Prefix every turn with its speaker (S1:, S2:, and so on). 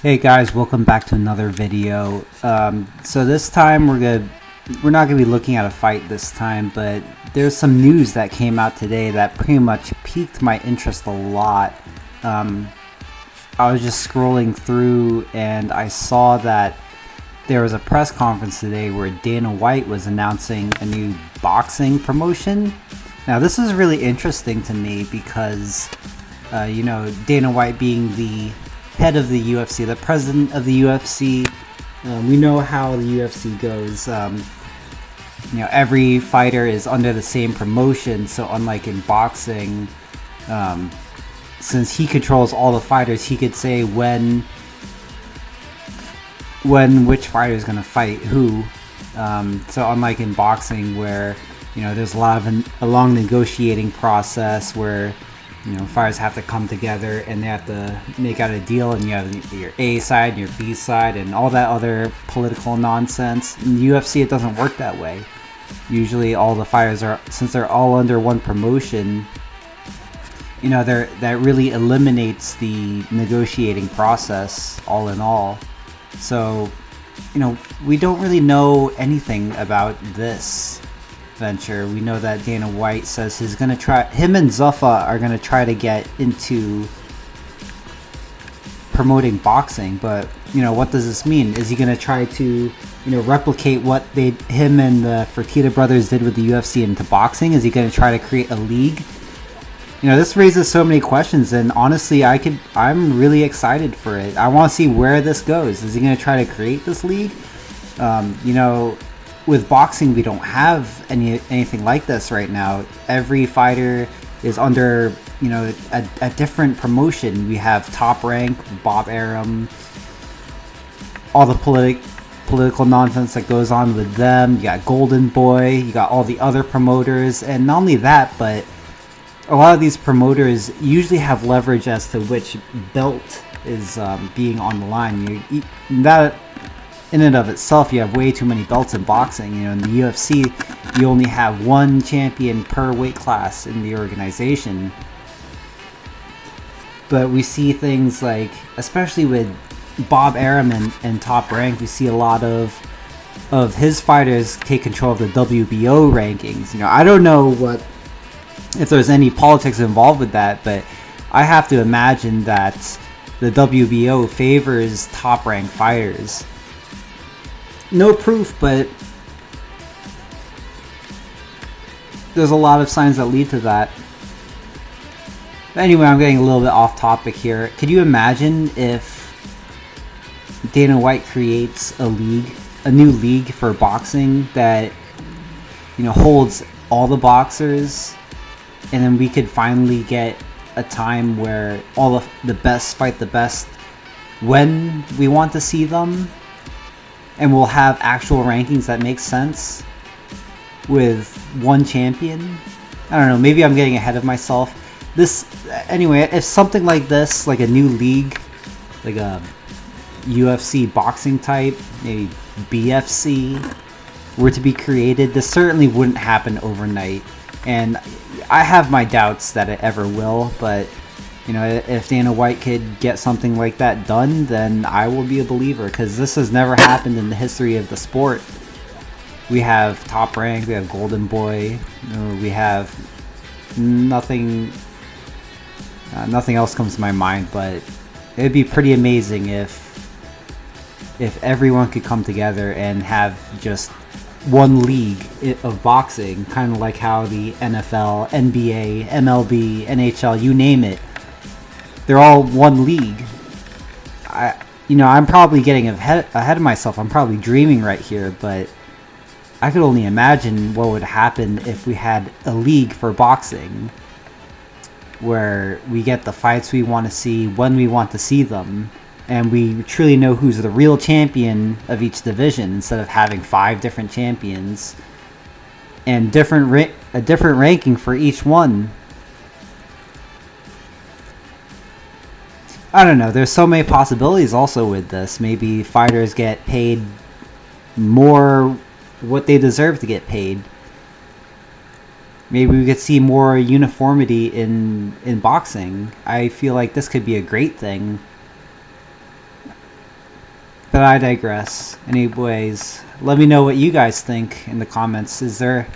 S1: Hey guys, welcome back to another video. So this time we're not gonna be looking at a fight this time, but there's some news that came out today that pretty much piqued my interest a lot. I was just scrolling through and I saw that there was a press conference today where Dana White was announcing a new boxing promotion. Now this is really interesting to me because Dana White being the head of the UFC, the president of the UFC. We know how the UFC goes. Every fighter is under the same promotion, so unlike in boxing, since he controls all the fighters, he could say when which fighter is going to fight who. So unlike in boxing where there's a long negotiating process where fighters have to come together and they have to make out a deal, and you have your A side and your B side and all that other political nonsense. In the UFC, it doesn't work that way. Usually all the fighters since they're all under one promotion, that really eliminates the negotiating process all in all. So, we don't really know anything about this venture. We know that Dana White says him and Zuffa are going to try to get into promoting boxing, but what does this mean? Is he going to try to replicate what him and the Fertitta brothers did with the UFC into boxing? Is he going to try to create a league? This raises so many questions, and honestly I'm really excited for it. I want to see where this goes. Is he going to try to create this league? With boxing, we don't have anything like this right now. Every fighter is under, a different promotion. We have Top Rank, Bob Arum, all the political nonsense that goes on with them. You got Golden Boy, you got all the other promoters, and not only that, but a lot of these promoters usually have leverage as to which belt is being on the line. That in and of itself, you have way too many belts in boxing. In the UFC, you only have one champion per weight class in the organization. But we see things like, especially with Bob Arum and Top Rank, we see a lot of his fighters take control of the WBO rankings. I don't know if there's any politics involved with that, but I have to imagine that the WBO favors Top Rank fighters. No proof, but there's a lot of signs that lead to that. But anyway, I'm getting a little bit off topic here. Could you imagine if Dana White creates a new league for boxing that holds all the boxers, and then we could finally get a time where all the best fight the best when we want to see them? And we'll have actual rankings that make sense with one champion. I don't know, maybe I'm getting ahead of myself. Anyway, if something like this, like a new league, like a UFC boxing type, maybe BFC, were to be created, this certainly wouldn't happen overnight. And I have my doubts that it ever will, but if Dana White could get something like that done, then I will be a believer, because this has never happened in the history of the sport. We have Top Rank, we have Golden Boy, we have nothing else comes to my mind, but it'd be pretty amazing if everyone could come together and have just one league of boxing, kind of like how the NFL, NBA, MLB, NHL, you name it, they're all one league. I'm probably getting ahead of myself. I'm probably dreaming right here, but I could only imagine what would happen if we had a league for boxing where we get the fights we want to see when we want to see them, and we truly know who's the real champion of each division instead of having 5 different champions and a different ranking for each one. I don't know. There's so many possibilities also with this. Maybe fighters get paid more what they deserve to get paid. Maybe we could see more uniformity in boxing. I feel like this could be a great thing. but I digress. Anyways, let me know what you guys think in the comments. Is there